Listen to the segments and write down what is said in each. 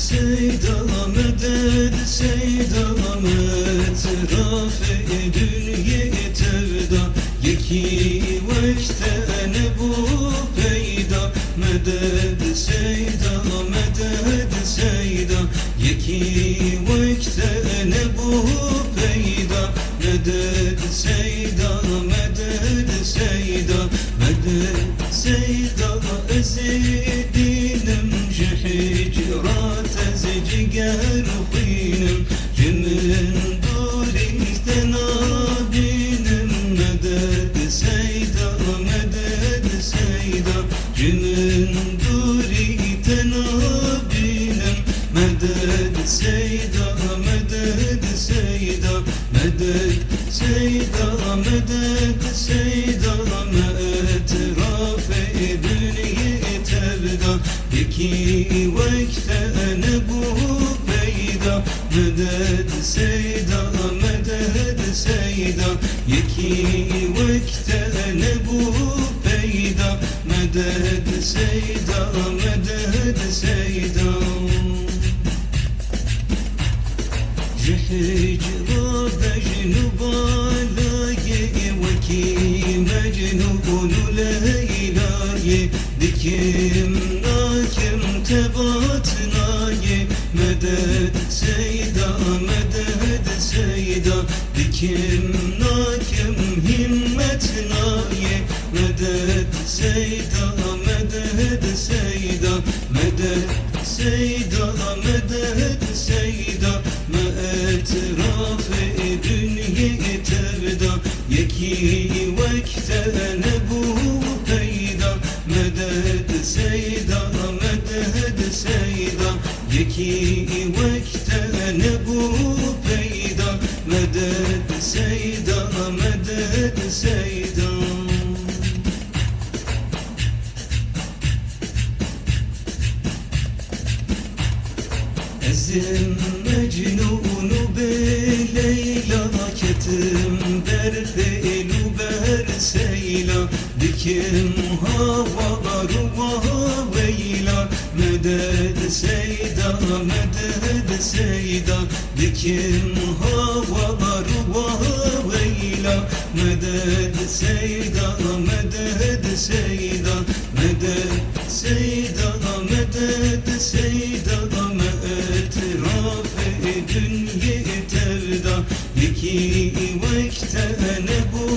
سيدا مدد سيدا مترافع دنيا تبدا يكي وقت نبو پیدا مدد سيدا مدد سيدا يكي وقت نبو پیدا مدد سيدا مدد سيدا مدد سيدا أزيدينم جحجرات زجقر خينم جمن دوري تنابينم مدد سيدا مدد سيدا جمن دوري تنابينم مدد سيدا مدد سيدا مدد سيدا مدد سيدا ما اعتراف دنيا تبدا يكي وقت نبو پیدا مدد سيدا مدد سيدا يكي وقت نبو پیدا مدد سيدا مدد سيدا جحجرا بجنبالاي وكي مجنون ليلاي دكم ناكم تباتناي مدد سيدا مدد سيدا دكم ناكم همتناي مدد سيدا مدد سيدا مدد سيدا مدد سيدا ما اعتراف دنيا تبدا يكي وقت نبو پیدا مدد سيدا مدد سيدا يكي وقت نبو پیدا مدد سيدا مدد سيدا أزم مجنون بليلى كتم برفيل برسيلى دكم هوا روا ويلا مدد سيدا مدد سيدا دكم هوا روا ويلا مدد سيدا مدد سيدا مدد سيدا مدد سيدا ما اعتراف دنيا تبدا يكي وقت نبو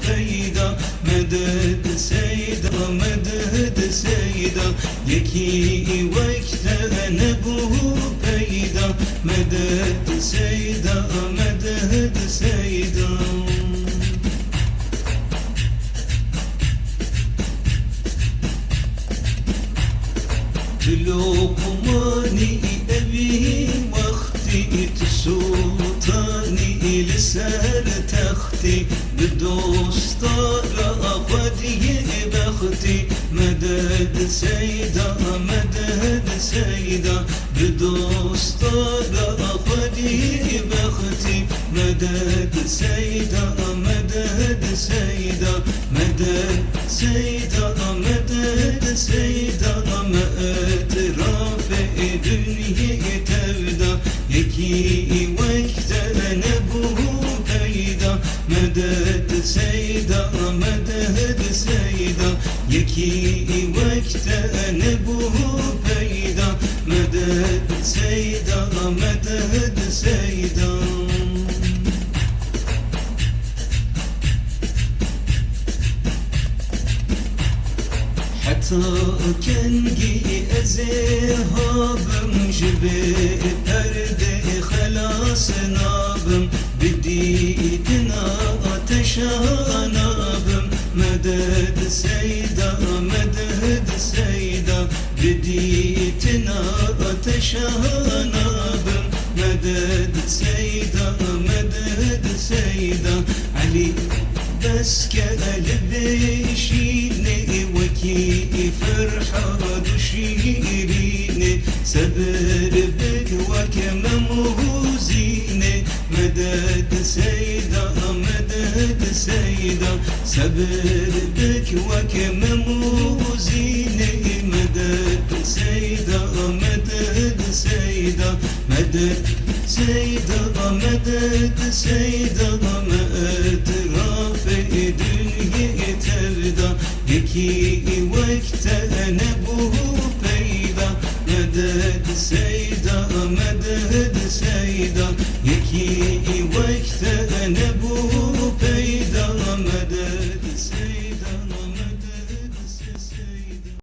پیدا مدد سيدا مدد سيدا يكي وقت نبو پیدا مدد سيدا مدد سيدا لقماني أبي وقتي تسوطاني لسر تختي بدوستار أخذي بختي مدد سيدا مدد سيدا بدوستار أخذي بختي مدد سيدا مدد سيدا مدد سيدا مدد سيدا ما اعتراف دنيا تبدا يكي وقت نبو پیدا مدد سيدا مدد سيدا يكي وقت نبو پیدا مدد سيدا مدد سيدا حتى كنجي أزهابم جبي پرده خلاص نابم بديتنا تشانابم مدد سيدا مدد سيدا بديتنا تشانابم مدد سيدا مدد سيدا علي بس كقلبي شيلني وكي فرحة دشيريني سبر بك وكما موزيني مدد سيدا مدد سيدا سبر بك وكما موزيني مدد سيدا مدد سيدا مدد سيدا مدد سيدا مدد رافع دنيا تردا يكي وقت نبوه بيدا مدد سيدا مدد سيدا يكي